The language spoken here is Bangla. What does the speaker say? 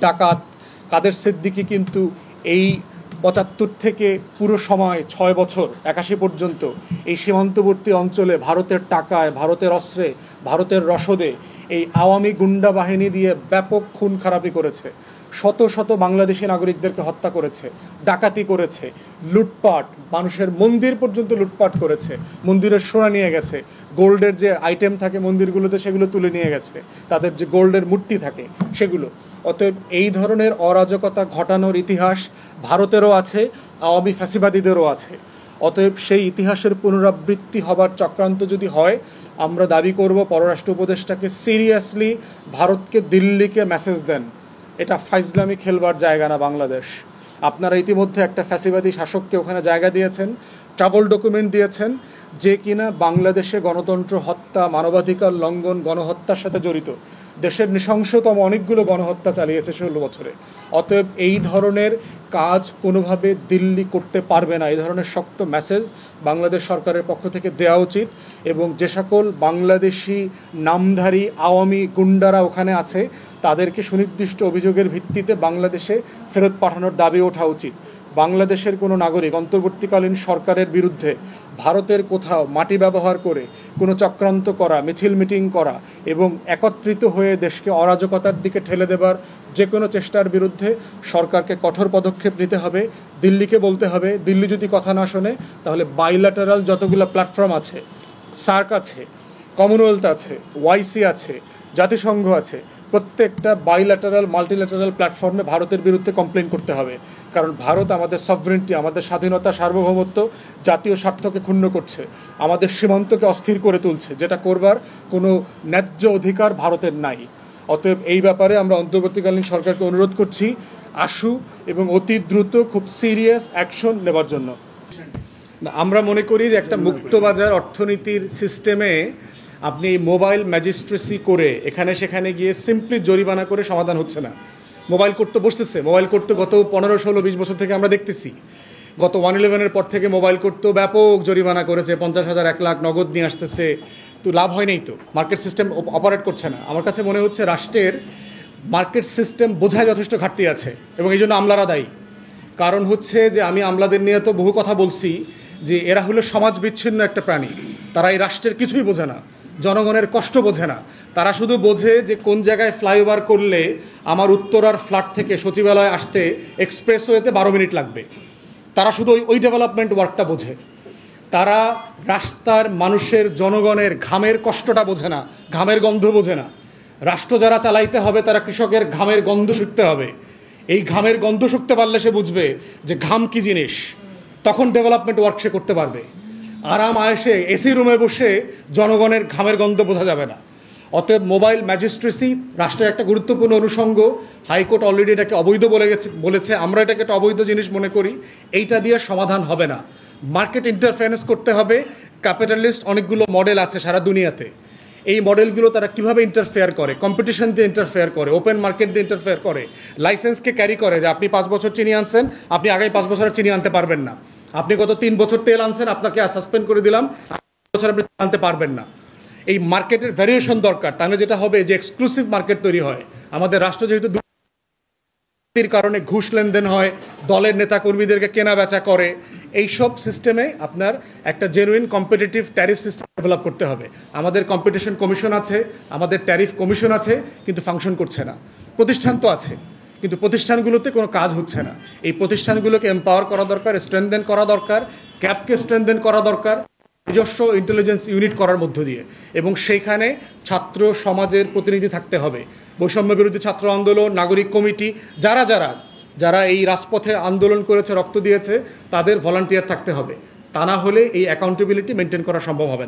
ডাকাত কাদের সিদ্দিকী কিন্তু এই ৭৫ থেকে পুরো সময় ৬ বছর ৮১ পর্যন্ত এই সীমান্তবর্তী অঞ্চলে ভারতের টাকায়, ভারতের অস্ত্রে, ভারতের রসদে এই আওয়ামী গুন্ডা বাহিনী দিয়ে ব্যাপক খুন খারাপি করেছে। শত শত বাংলাদেশি নাগরিকদেরকে হত্যা করেছে, ডাকাতি করেছে, লুটপাট, মানুষের মন্দির পর্যন্ত লুটপাট করেছে, মন্দিরের সোনা নিয়ে গেছে, গোল্ডের যে আইটেম থাকে মন্দিরগুলোতে সেগুলো তুলে নিয়ে গেছে, তাদের যে গোল্ডের মূর্তি থাকে সেগুলো। অতএব এই ধরনের অরাজকতা ঘটানোর ইতিহাস ভারতেরও আছে, আওয়ামী ফ্যাসিবাদীদেরও আছে। অতএব সেই ইতিহাসের পুনরাবৃত্তি হবার চক্রান্ত যদি হয়, আমরা দাবি করব পররাষ্ট্র উপদেষ্টাকে সিরিয়াসলি ভারতকে, দিল্লিকে মেসেজ দেন, এটা ফাইজলামি খেলবার জায়গা না বাংলাদেশ। আপনারা ইতিমধ্যে একটা ফ্যাসিবাদী শাসককে ওখানে জায়গা দিয়েছেন, ট্রাভেল ডকুমেন্ট দিয়েছেন, যে কিনা বাংলাদেশে গণতন্ত্র হত্যা, মানবাধিকার লঙ্ঘন, গণহত্যার সাথে জড়িত। দেশের নৃশংসতম অনেকগুলো গণহত্যা চালিয়েছে 16 বছরে। অতএব এই ধরনের কাজ কোনোভাবে দিল্লি করতে পারবে না। এই ধরনের শক্ত মেসেজ বাংলাদেশ সরকারের পক্ষ থেকে দেওয়া উচিত। এবং যে সকল বাংলাদেশি নামধারী আওয়ামী গুন্ডারা ওখানে আছে তাদেরকে সুনির্দিষ্ট অভিযোগের ভিত্তিতে বাংলাদেশে ফেরত পাঠানোর দাবি ওঠা উচিত। বাংলাদেশের কোনো নাগরিক অন্তর্বর্তীকালীন সরকারের বিরুদ্ধে ভারতের কোথাও মাটি ব্যবহার করে কোনো চক্রান্ত করা, মিছিল মিটিং করা এবং একত্রিত হয়ে দেশকে অরাজকতার দিকে ঠেলে দেবার যে কোনো চেষ্টার বিরুদ্ধে সরকারকে কঠোর পদক্ষেপ নিতে হবে। দিল্লিকে বলতে হবে, দিল্লি যদি কথা না শোনে তাহলে বাইল্যাটারাল যতগুলো প্ল্যাটফর্ম আছে, সার্ক আছে, কমনওয়েলথ আছে, ওয়াইসি আছে, জাতিসংঘ আছে, প্রত্যেকটা বাইল্যাটারাল মাল্টিল্যাটারাল প্ল্যাটফর্মে ভারতের বিরুদ্ধে কমপ্লেন করতে হবে। কারণ ভারত আমাদের সভরেন্টি, আমাদের স্বাধীনতা, সার্বভৌমত্ব, জাতীয় স্বার্থকে ক্ষুণ্ণ করছে, আমাদের সীমান্তকে অস্থির করে তুলছে, যেটা করবার কোনো ন্যায্য অধিকার ভারতের নাই। অতএব এই ব্যাপারে আমরা অন্তর্বর্তীকালীন সরকারকে অনুরোধ করছি, আশু এবং অতি দ্রুত খুব সিরিয়াস অ্যাকশন নেবার জন্য। আমরা মনে করি যে একটা মুক্তবাজার অর্থনীতির সিস্টেমে আপনি মোবাইল ম্যাজিস্ট্রেসি করে এখানে সেখানে গিয়ে সিম্পলি জরিমানা করে সমাধান হচ্ছে না। মোবাইল কোর্ট তো বসতেছে, মোবাইল কোর্ট তো গত 15, 16, 20 বছর থেকে আমরা দেখতেছি। গত 111-এর পর থেকে মোবাইল কোর্ট তো ব্যাপক জরিমানা করেছে, 50,000, 1 লাখ নগদ নিয়ে আসতেছে, তো লাভ হয় নাই, তো মার্কেট সিস্টেম অপারেট করছে না। আমার কাছে মনে হচ্ছে রাষ্ট্রের মার্কেট সিস্টেম বোঝায় যথেষ্ট ঘাটতি আছে এবং এই জন্য আমলারা দায়ী। কারণ হচ্ছে যে আমি আমলাদের নিয়ে তো বহু কথা বলছি যে এরা হলো সমাজ বিচ্ছিন্ন একটা প্রাণী। তারা এই রাষ্ট্রের কিছুই বোঝে না, জনগণের কষ্ট বোঝে না। তারা শুধু বোঝে যে কোন জায়গায় ফ্লাইওভার করলে আমার উত্তরার ফ্ল্যাট থেকে সচিবালয় আসতে এক্সপ্রেসওয়েতে 12 মিনিট লাগবে। তারা শুধু ওই ডেভেলপমেন্ট ওয়ার্কটা বোঝে। তারা রাস্তার মানুষের, জনগণের ঘামের কষ্টটা বোঝে না, ঘামের গন্ধ বোঝে না। রাষ্ট্র যারা চালাইতে হবে তারা কৃষকের ঘামের গন্ধ শুকতে হবে। এই ঘামের গন্ধ শুকতে পারলে সে বুঝবে যে ঘাম কি জিনিস, তখন ডেভেলপমেন্ট ওয়ার্ক সে করতে পারবে। আরাম আয়েসে এসি রুমে বসে জনগণের ঘামের গন্ধ বোঝা যাবে না। অতএব মোবাইল ম্যাজিস্ট্রেসি রাষ্ট্রের একটা গুরুত্বপূর্ণ অনুষঙ্গ। হাইকোর্ট অলরেডি এটাকে অবৈধ বলেছে, আমরা এটাকে একটা অবৈধ জিনিস মনে করি। এইটা দিয়ে সমাধান হবে না, মার্কেট ইন্টারফারেন্স করতে হবে। ক্যাপিটালিস্ট অনেকগুলো মডেল আছে সারা দুনিয়াতে। এই মডেলগুলো তারা কিভাবে ইন্টারফেয়ার করে, কম্পিটিশন দিয়ে ইন্টারফেয়ার করে, ওপেন মার্কেট দিয়ে ইন্টারফেয়ার করে, লাইসেন্সকে ক্যারি করে যে আপনি 5 বছর চিনি আনছেন, আপনি আগামী 5 বছরের চিনি আনতে পারবেন না। আপনি গত 3 বছর তেল আনছেন, আপনাকে সাসপেন্ড করে দিলাম, 5 বছর আপনি আনতে পারবেন না। এই মার্কেটের ভ্যারিয়েশন দরকার, তাহলে যেটা হবে যে এক্সক্লুসিভ মার্কেট তৈরি হয়। আমাদের রাষ্ট্র যেহেতু দুর্নীতির কারণে ঘুষ লেনদেন হয়, দলের নেতাকর্মীদেরকে কেনা বেচা করে, এইসব সিস্টেমে আপনার একটা genuine competitive tariff system develop করতে হবে। আমাদের কম্পিটিশন কমিশন আছে, আমাদের ট্যারিফ কমিশন আছে, কিন্তু ফাংশন করছে না। প্রতিষ্ঠান তো আছে, কিন্তু প্রতিষ্ঠানগুলোতে কোনো কাজ হচ্ছে না। এই প্রতিষ্ঠানগুলোকে এম্পাওয়ার করা দরকার, স্ট্রেনদেন করা দরকার, ক্যাপকে স্ট্রেনদেন করা দরকার, নিজস্ব ইন্টেলিজেন্স ইউনিট করার মধ্য দিয়ে। এবং সেইখানে ছাত্র সমাজের প্রতিনিধি থাকতে হবে। বৈষম্য বিরোধী ছাত্র আন্দোলন, নাগরিক কমিটি, যারা এই রাজপথে আন্দোলন করেছে, রক্ত দিয়েছে, তাদের ভলান্টিয়ার থাকতে হবে। তা না হলে এই অ্যাকাউন্টেবিলিটি মেনটেন করা সম্ভব হবে না।